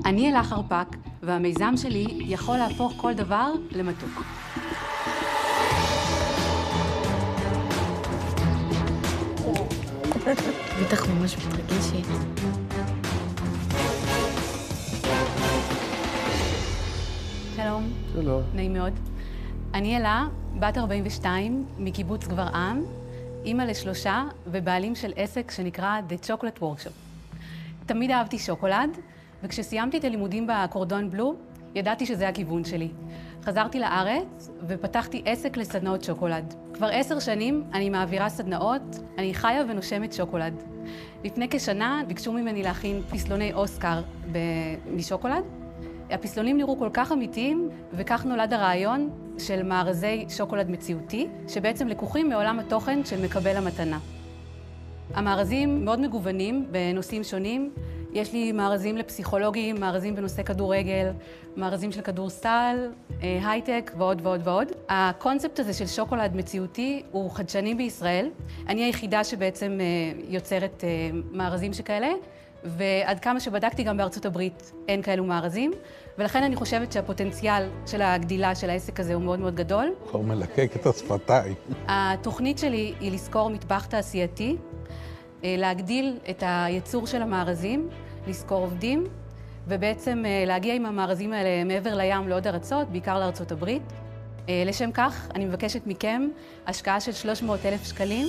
אני אלה חרפק, והמיזם שלי יכול להפוך כל דבר למתוק. בטח ממש מתרגשת. שלום. שלום. נעים מאוד. אני אלה, בת 42, מקיבוץ גברעם, אימא לשלושה ובעלים של עסק שנקרא The Chocolate Workshop. תמיד אהבתי שוקולד, וכשסיימתי את הלימודים בקורדון בלו, ידעתי שזה הכיוון שלי. חזרתי לארץ ופתחתי עסק לסדנאות שוקולד. כבר 10 שנים אני מעבירה סדנאות, אני חיה ונושמת שוקולד. לפני כשנה ביקשו ממני להכין פסלוני אוסקר משוקולד. הפסלונים נראו כל כך אמיתיים, וכך נולד הרעיון של מארזי שוקולד מציאותי, שבעצם לקוחים מעולם התוכן של מקבל המתנה. המארזים מאוד מגוונים בנושאים שונים. יש לי מארזים לפסיכולוגים, מארזים בנושא כדורגל, מארזים של כדורסל, הייטק ועוד ועוד ועוד. הקונספט הזה של שוקולד מציאותי הוא חדשני בישראל. אני היחידה שבעצם יוצרת מארזים שכאלה, ועד כמה שבדקתי גם בארצות הברית אין כאלו מארזים, ולכן אני חושבת שהפוטנציאל של הגדילה של העסק הזה הוא מאוד מאוד גדול. כבר מלקק את השפתיים. התוכנית שלי היא לשכור מטבח תעשייתי, להגדיל את הייצור של המארזים, לשכור עובדים, ובעצם להגיע עם המארזים האלה מעבר לים לעוד ארצות, בעיקר לארצות הברית. לשם כך, אני מבקשת מכם השקעה של 300,000 שקלים,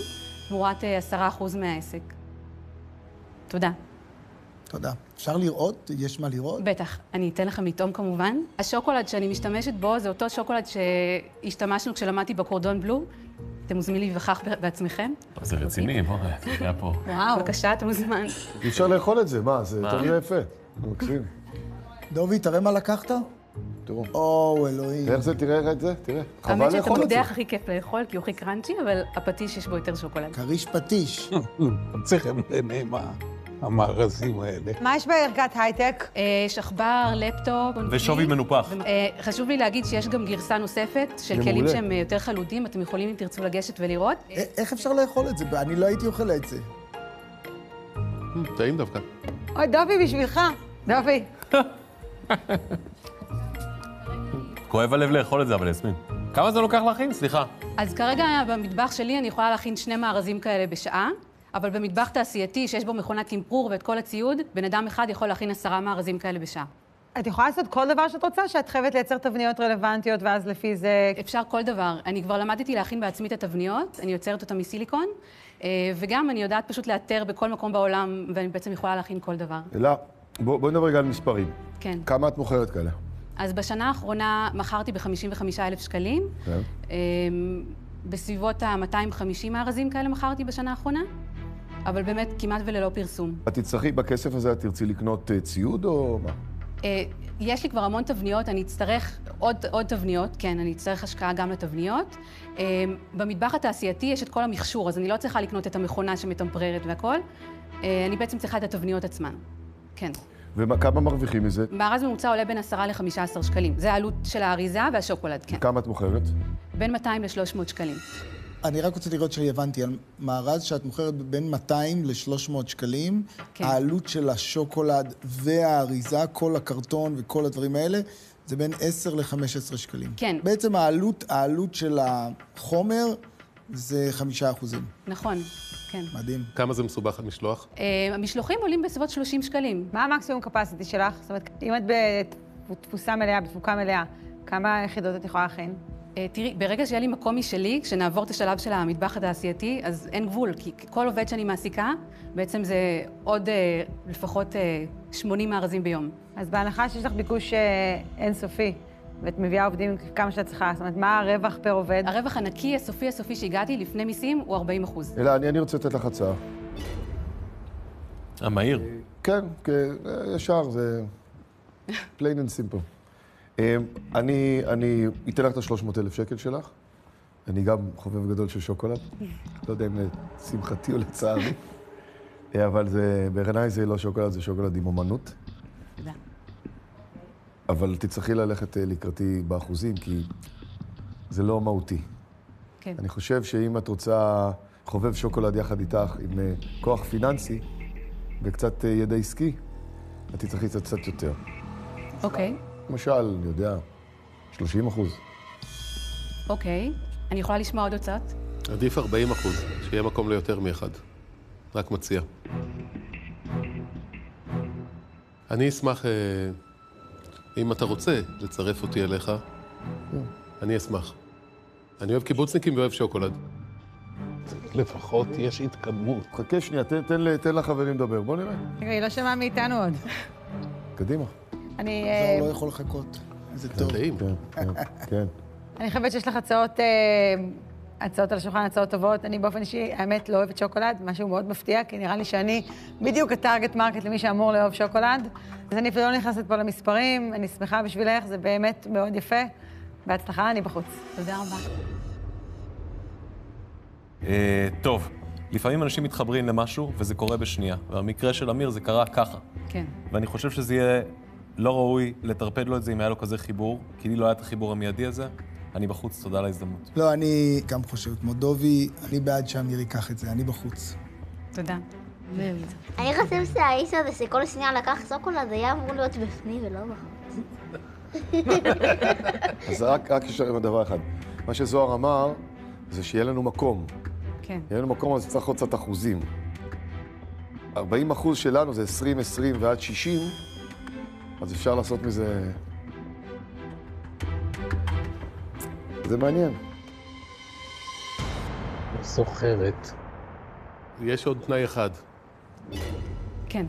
תמורת 10% מהעסק. תודה. תודה. אפשר לראות? יש מה לראות? בטח, אני אתן לכם לטעום כמובן. השוקולד שאני משתמשת בו זה אותו שוקולד שהשתמשנו כשלמדתי בקורדון בלו. אתם מוזמנים להיווכח בעצמכם. זה רציני, בואי, זה היה פה. וואו, בבקשה, אתה מוזמן. אי אפשר לאכול את זה, מה? זה תראה יפה. זה מקסים. דובי, תראה מה לקחת? תראו. או, אלוהים. איך זה? תראה את זה, תראה. חבל האמת שאת לאכול את זה. המקדח הכי כיף לאכול, כי הוא הכי קראנצ'י, אבל הפטיש יש בו יותר שוקולד. כריש פטיש. צריכים ליהנה המארזים האלה. מה יש בערכת הייטק? יש עכבר, לפטופ. ושווי מנופח. חשוב לי להגיד שיש גם גרסה נוספת של כלים שהם יותר חלודים, אתם יכולים אם תרצו לגשת ולראות. איך אפשר לאכול את זה? אני לא הייתי אוכל את זה. טעים דווקא. אוי, דובי, בשבילך. דובי. כואב הלב לאכול את זה, אבל יסמין. כמה זה לוקח להכין? סליחה. אז כרגע במטבח שלי אני יכולה להכין 2 מארזים כאלה בשעה, אבל במטבח תעשייתי שיש בו מכונת קמפור ואת כל הציוד, בן אדם אחד יכול להכין 10 מארזים כאלה בשעה. את יכולה לעשות כל דבר שאת רוצה, שאת חייבת לייצר תבניות רלוונטיות, ואז לפי זה... אפשר כל דבר. אני כבר למדתי להכין בעצמי את התבניות, אני יוצרת אותן מסיליקון, וגם אני יודעת פשוט לאתר בכל מקום בעולם, ואני בעצם יכולה להכין כל דבר. אלה, בואי נדבר רגע על מספרים. כן. כמה את מוכרת כאלה? אז בשנה האחרונה מכרתי ב-55,000 שקלים. כן. בסביבות ה-250 מארזים כאלה מכרתי בשנה האחרונה, אבל באמת כמעט וללא פרסום. את תצטרכי, בכסף הזה את תרצי לקנות ציוד או מה? יש לי כבר המון תבניות, אני אצטרך עוד תבניות, כן, אני אצטרך השקעה גם לתבניות. במטבח התעשייתי יש את כל המכשור, אז אני לא צריכה לקנות את המכונה שמטמפררת והכל. אני בעצם צריכה את התבניות עצמן, כן. וכמה מרוויחים מזה? מארז ממוצע עולה בין 10 ל-15 שקלים. זה העלות של האריזה והשוקולד, כן. כמה את מוכרת? בין 200 ל-300 שקלים. אני רק רוצה לראות שהבנתי על מארז שאת מוכרת בין 200 ל-300 שקלים. כן. העלות של השוקולד והאריזה, כל הקרטון וכל הדברים האלה, זה בין 10 ל-15 שקלים. כן. בעצם העלות של החומר זה 5%. נכון, כן. מדהים. כמה זה מסובך המשלוח? המשלוחים עולים בסביבות 30 שקלים. מה המקסימום קפסיטי שלך? זאת אומרת, אם את בתפוסה מלאה, בתפוקה מלאה, כמה יחידות את יכולה להכין? תראי, ברגע שיהיה לי מקום משלי, כשנעבור את השלב של המטבח התעשייתי, אז אין גבול, כי כל עובד שאני מעסיקה, בעצם זה עוד לפחות 80 מארזים ביום. אז בהנחה שיש לך ביקוש אינסופי, ואת מביאה עובדים כמה שאת צריכה, זאת אומרת, מה הרווח פר עובד? הרווח הנקי, הסופי שהגעתי לפני מיסים, הוא 40%. אלא, אני רוצה לתת לך הצעה. המהיר. כן, ישר, זה plain and simple. אני אתן לך את 300,000 שקל שלך. אני גם חובב גדול של שוקולד. לא יודע אם לשמחתי או לצערי. אבל בעיניי זה לא שוקולד, זה שוקולד עם אומנות. תודה. אבל תצטרכי ללכת לקראתי באחוזים, כי זה לא מהותי. כן. אני חושב שאם את רוצה חובב שוקולד יחד איתך עם כוח פיננסי וקצת ידע עסקי, את תצטרכי קצת יותר. אוקיי. למשל, אני יודע, 30%. אוקיי. אני יכולה לשמוע עוד הוצאות? עדיף 40%, שיהיה מקום ליותר מאחד. רק מציע. אני אשמח, אם אתה רוצה לצרף אותי אליך, אני אשמח. אני אוהב קיבוצניקים ואוהב שוקולד. לפחות יש התקדמות. חכה שנייה, תן לחברים לדבר, בוא נראה. רגע, היא לא שמעה מאיתנו עוד. קדימה. אני... זוהר לא יכול לחכות. איזה טוב. טעים. כן. אני חושבת שיש לך הצעות על השולחן, הצעות טובות. אני באופן אישי, האמת, לא אוהבת שוקולד, משהו מאוד מפתיע, כי נראה לי שאני בדיוק הטארגט מרקט למי שאמור לאהוב שוקולד. אז אני אפילו לא נכנסת פה למספרים, אני שמחה בשבילך, זה באמת מאוד יפה. בהצלחה, אני בחוץ. תודה רבה. טוב, לפעמים אנשים מתחברים למשהו וזה קורה בשנייה. ובמקרה של אמיר זה קרה ככה. כן. ואני חושב שזה יהיה לא ראוי לטרפד לו את זה אם היה לו כזה חיבור, כי לי לא היה את החיבור המיידי הזה. אני בחוץ, תודה על ההזדמנות. לא, אני גם חושב כמו דובי, אני בעד שאמיר ייקח את זה, אני בחוץ. תודה. אני חושב שהאיש הזה שכל שנייה לקח שוקולד היה אמור להיות בפנים ולא בחוץ. אז רק יש דבר אחד. מה שזוהר אמר, זה שיהיה לנו מקום. כן. יהיה לנו מקום, אז צריך עוד קצת אחוזים. 40% שלנו זה 20, 20 ועד 60, אז אפשר לעשות מזה... זה מעניין. סוחרת. יש עוד תנאי אחד, כן.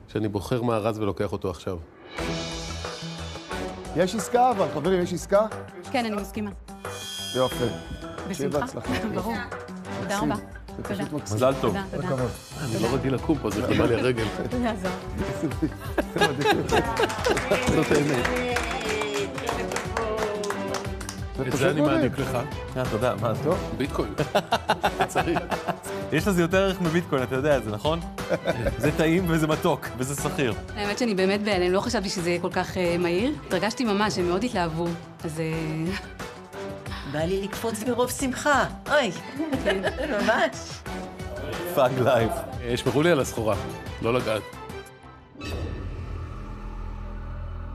שאני בוחר מארז ולוקח אותו עכשיו. יש עסקה אבל, חברים, יש עסקה? כן, אני מסכימה. יופי. בשמחה. בהצלחה. ברור. תודה רבה. זה תודה. פשוט מקסים. מזל טוב. תודה, תודה. אני לא רגיל לקום פה, זה חימה לי הרגל. תודה, זוהר. זאת האמת. את זה אני מעניק לך. תודה, מה טוב? ביטקוין. צריך. יש לזה יותר ערך מביטקוין, אתה יודע את זה, נכון? זה טעים וזה מתוק, וזה סחיר. האמת שאני באמת בהלם, לא חשבתי שזה יהיה כל כך מהיר. התרגשתי ממש, הם מאוד התלהבו, אז... בא לי לקפוץ מרוב שמחה. אוי, ממש. פאג לייב. שמרו לי על הסחורה, לא לגעת.